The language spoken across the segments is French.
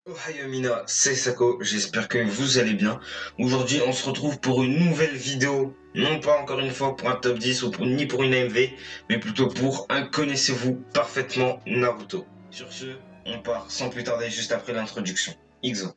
Ohio Mina, c'est Sako, j'espère que vous allez bien. Aujourd'hui, on se retrouve pour une nouvelle vidéo, non pas encore une fois pour un top 10 ni pour une AMV, mais plutôt pour un connaissez-vous parfaitement Naruto. Sur ce, on part sans plus tarder juste après l'introduction. XO.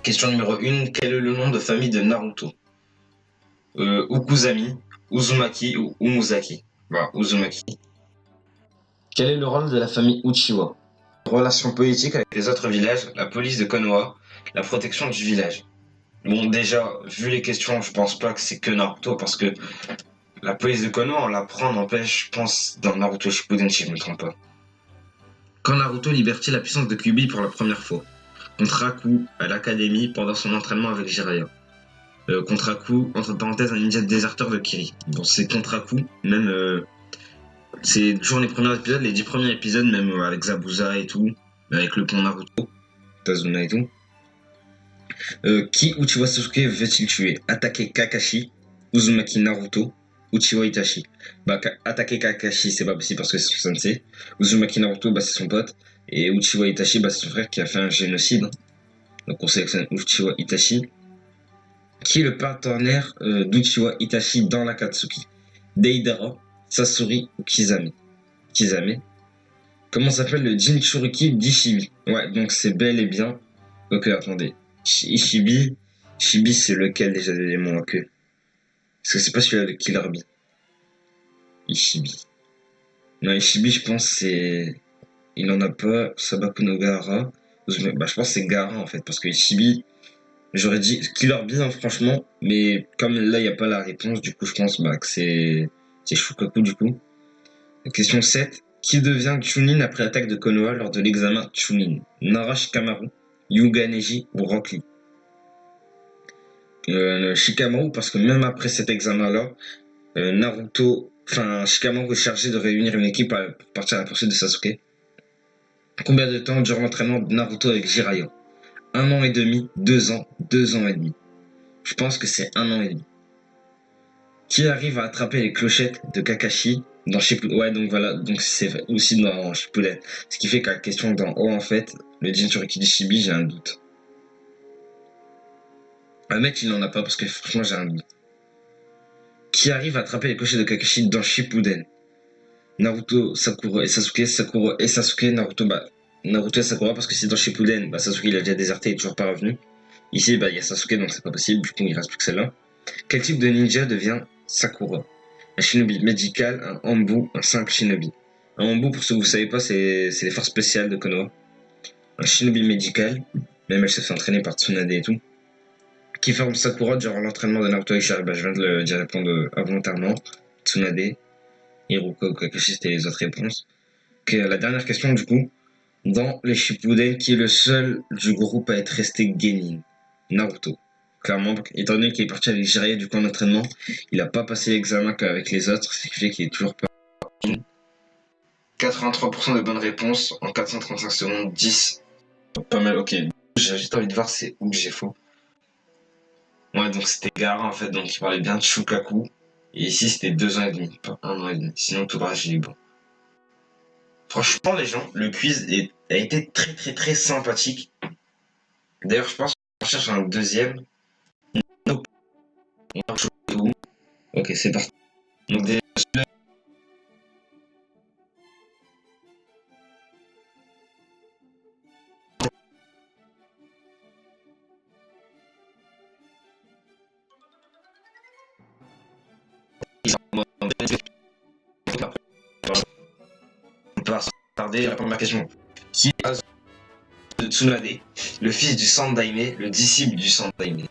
Question numéro 1, quel est le nom de famille de Naruto? Ukuzami, Uzumaki ou Umuzaki? Uzumaki. Quel est le rôle de la famille Uchiwa? Relation politique avec les autres villages, la police de Konoha, la protection du village. Bon, déjà, vu les questions, je pense pas que c'est que Naruto, parce que la police de Konoha, on l'apprend, n'empêche, je pense, dans Naruto Shippuden, si je me trompe pas. Quand Naruto libère la puissance de Kyuubi pour la première fois? Contre Aku, à l'académie, pendant son entraînement avec Jiraiya. Contre Aku, entre parenthèses, un ninja déserteur de Kiri. Bon, c'est contre Aku, même... c'est toujours les premiers épisodes, les 10 premiers épisodes, même avec Zabuza et tout, avec le pont Naruto, Tazuna et tout. Qui Uchiwa Sasuke veut-il tuer? Attaquer Kakashi, Uzumaki Naruto, Uchiwa Itachi. Attaquer Kakashi, c'est pas possible parce que c'est son sensei. Uzumaki Naruto, c'est son pote. Et Uchiwa Itachi, c'est son frère qui a fait un génocide. Donc on sélectionne Uchiwa Itachi. Qui est le partenaire d'Uchiwa Itachi dans l'Akatsuki? Deidara, Sasori ou Kizame? Kizame. Comment s'appelle le Jinchuriki d'Ishibi? Ouais, donc c'est bel et bien... Ok, attendez. Ishibi, c'est lequel déjà d'élément à queue? Parce que c'est pas celui-là de Killer Bee. Ishibi. Non, Ishibi, je pense c'est... Il en a pas. Sabaku no Gaara. Je pense que c'est Gaara en fait. Parce que Ishibi, j'aurais dit Killer Bee, hein, franchement. Mais comme là, il n'y a pas la réponse, du coup, je pense que c'est Shukaku du coup. Question 7. Qui devient Chunin après l'attaque de Konoha lors de l'examen Chunin? Nara Shikamaru, Yuga Neji ou Rock Lee? Shikamaru, parce que même après cet examen-là, Shikamaru est chargé de réunir une équipe pour partir à la poursuite de Sasuke. Combien de temps dure l'entraînement de Naruto avec Jiraiya? 1 an et demi, 2 ans, 2 ans et demi. Je pense que c'est 1 an et demi. Qui arrive à attraper les clochettes de Kakashi dans Shippuden? Ouais, donc voilà, donc c'est aussi dans Shippuden. Ce qui fait qu'à la question d'en haut, en fait, le Jinchuriki d'Ishibi, j'ai un doute. Un mec, il n'en a pas parce que franchement, j'ai un doute. Qui arrive à attraper les clochettes de Kakashi dans Shippuden? Naruto, Sakura et Sasuke, Sakura et Sasuke, Naruto et Sakura, parce que c'est dans Shippuden, Sasuke il a déjà déserté et est toujours pas revenu. Ici, il y a Sasuke, donc c'est pas possible, du coup il reste plus que celle-là. Quel type de ninja devient Sakura? Un shinobi médical, un Anbu, un simple shinobi. Un Anbu, pour ceux que vous savez pas, c'est les forces spéciales de Konoha. Un shinobi médical, même elle se fait entraîner par Tsunade et tout. Qui forme Sakura durant l'entraînement de Naruto et Jiraiya? Je viens d'y répondre involontairement. Tsunade, Hiruka ou Kakashi, c'était les autres réponses. Ok, la dernière question du coup. Dans les Shippuden, qui est le seul du groupe à être resté Genin? Naruto. Clairement, étant donné qu'il est parti avec Jiraiya du coup en entraînement, il a pas passé l'examen qu'avec les autres, ce qui fait qu'il est toujours pas. 83% de bonnes réponses en 435 secondes, 10. Pas mal, ok. J'ai juste envie de voir c'est où que j'ai faux. Ouais, donc c'était Gaara en fait, donc il parlait bien de Shukaku. Et ici c'était 2 ans et demi, pas 1 an et demi. Sinon tout le reste j'ai eu bon. Franchement les gens, le quiz a été très très très sympathique. D'ailleurs je pense qu'on cherche un deuxième. Ok, c'est parti. Donc déjà, on peut tarder la première question. Qui est Azu de Tsunade, le fils du Sandaime, le disciple du Sandaime?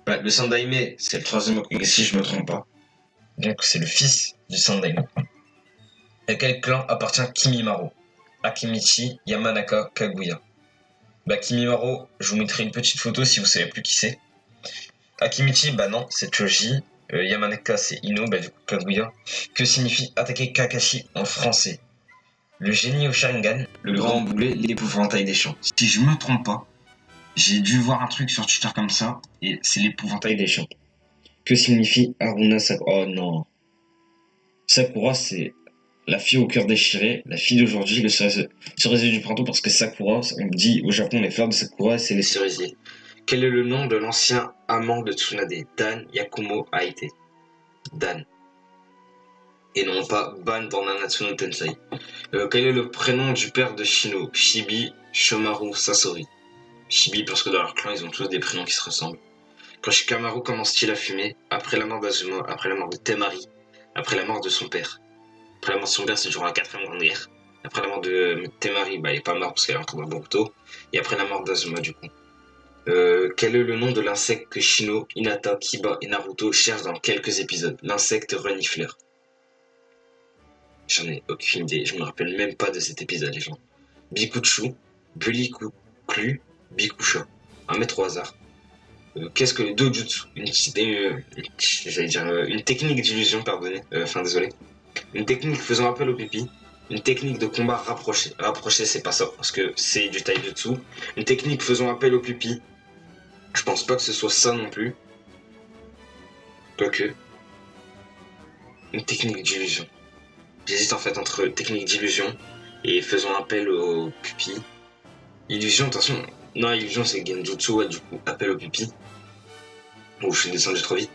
Le Sandaime, c'est le troisième Hokage si je me trompe pas. Donc c'est le fils du Sandaime. À quel clan appartient Kimimaro? Akimichi, Yamanaka, Kaguya. Kimimaro, je vous mettrai une petite photo si vous savez plus qui c'est. Akimichi, bah non, c'est Choji. Yamanaka, c'est Ino, bah du coup Kaguya. Que signifie attaquer Kakashi en français? Le génie au Sharingan, le grand boulet, l'épouvantail des champs. Si je me trompe pas, j'ai dû voir un truc sur Twitter comme ça, et c'est l'épouvantail des champs. Que signifie Haruna Sakura? Oh non. Sakura, c'est la fille au cœur déchiré, la fille d'aujourd'hui, le cerisier du printemps, parce que Sakura, on dit au Japon, les fleurs de Sakura, c'est les cerisiers. Quel est le nom de l'ancien amant de Tsunade? Dan Yakumo Aite. Dan. Et non pas Ban dans Nanatsu no Tensei. Quel est le prénom du père de Shino? Shibi, Shomaru, Sasori. Shibi parce que dans leur clan, ils ont tous des prénoms qui se ressemblent. Quand Shikamaru commence-t-il à fumer? Après la mort d'Azuma, après la mort de Temari, après la mort de son père. Après la mort de son père, c'est durant la 4ème Grande Guerre. Après la mort de Temari, bah, elle est pas morte parce qu'elle est encore dans Boruto. Et après la mort d'Azuma, du coup. Quel est le nom de l'insecte que Shino, Hinata, Kiba et Naruto cherchent dans quelques épisodes? L'insecte renifleur. J'en ai aucune idée, je me rappelle même pas de cet épisode, les gens. Bikuchu, Bulikuklu, Bikusha. Un mettre au hasard. Qu'est-ce que le dojutsu? Une technique d'illusion, pardonnez, désolé. Une technique faisant appel au pipi. Une technique de combat rapproché. Rapproché, c'est pas ça, parce que c'est du taijutsu. Une technique faisant appel au pipi. Je pense pas que ce soit ça non plus. Quoique. Une technique d'illusion. J'hésite en fait entre technique d'illusion et faisant appel au pupilles. Illusion, attention. Non, illusion c'est Genjutsu, ouais, du coup, appel au pupilles. Oh, je suis descendu trop vite.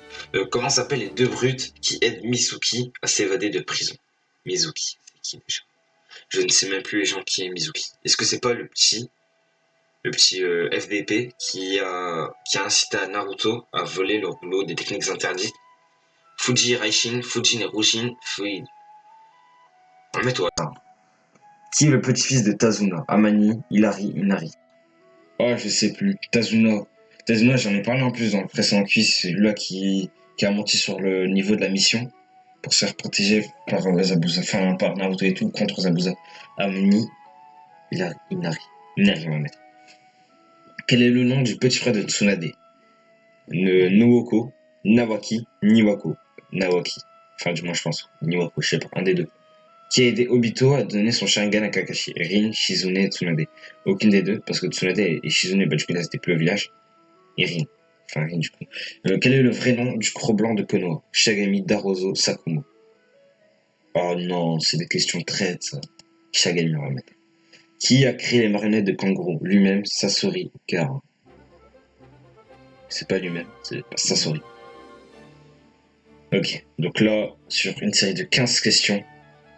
Comment s'appellent les deux brutes qui aident Mizuki à s'évader de prison? Mizuki, c'est qui déjà? Je ne sais même plus les gens qui est Mizuki. Est-ce que c'est pas le petit FDP qui a incité à Naruto à voler le rouleau des techniques interdites? Fuji Raishin, Fujin et Rujin, Fui. Mets-toi. Qui est le petit-fils de Tazuna? Amani, Hilari, Minari. Oh, je sais plus. Tazuna. Tazuna, j'en ai parlé en plus dans le précédent quiz. C'est lui-là qui a menti sur le niveau de la mission pour se faire protéger par Zabuza, enfin par Naruto et tout, contre Zabuza. Amani, Hilari, Minari. Minari, on va mettre. Quel est le nom du petit frère de Tsunade? Nuoko, Nawaki, Niwako. Nawaki. Enfin, du moins, je pense. Niwako, je sais pas. Un des deux. Qui a aidé Obito à donner son Sharingan à Kakashi? Rin, Shizune, Tsunade. Aucune des deux, parce que Tsunade et Shizune, bah, du coup, là, c'était plus au village. Et Rin. Enfin, Rin, du coup. Quel est le vrai nom du Cro-Blanc de Konoha? Shagami, Darozo, Sakumo. Oh non, c'est des questions traites, ça. Shagami, on va mettre. Qui a créé les marionnettes de Kangourou? Lui-même, Sasori, Gaara. C'est pas lui-même, c'est pas Sasori. Ok, donc là, sur une série de 15 questions,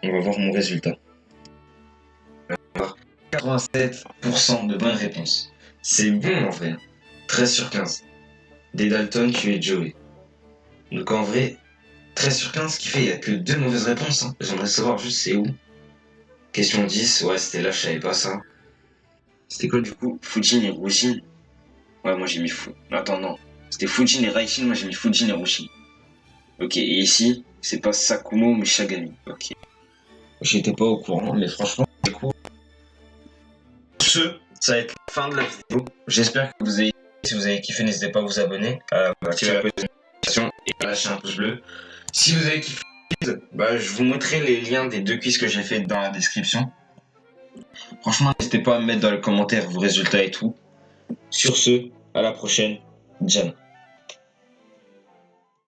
on va voir mon résultat. 87% de bonnes réponses. C'est bon en vrai. 13 sur 15. Des Dalton, tu es Joey. Donc en vrai, 13 sur 15, ce qui fait, il n'y a que 2 mauvaises réponses. Hein. J'aimerais savoir juste c'est où. Question 10, ouais, c'était là, je savais pas ça. C'était quoi du coup? Fujin et Rujin? Ouais, moi j'ai mis Attends, non. C'était Fujin et Raishin, moi j'ai mis Fujin et Rujin. Ok, et ici, c'est pas Sakumo, mais Shagami. Ok. J'étais pas au courant, mais franchement, c'est cool. Ça va être la fin de la vidéo. J'espère que vous avez si vous avez kiffé, n'hésitez pas à vous abonner, à activer la notification et à lâcher un pouce bleu. Si vous avez kiffé, bah, je vous mettrai les liens des 2 quiz que j'ai fait dans la description. Franchement, n'hésitez pas à me mettre dans les commentaires vos résultats et tout. Sur ce, à la prochaine. Jan.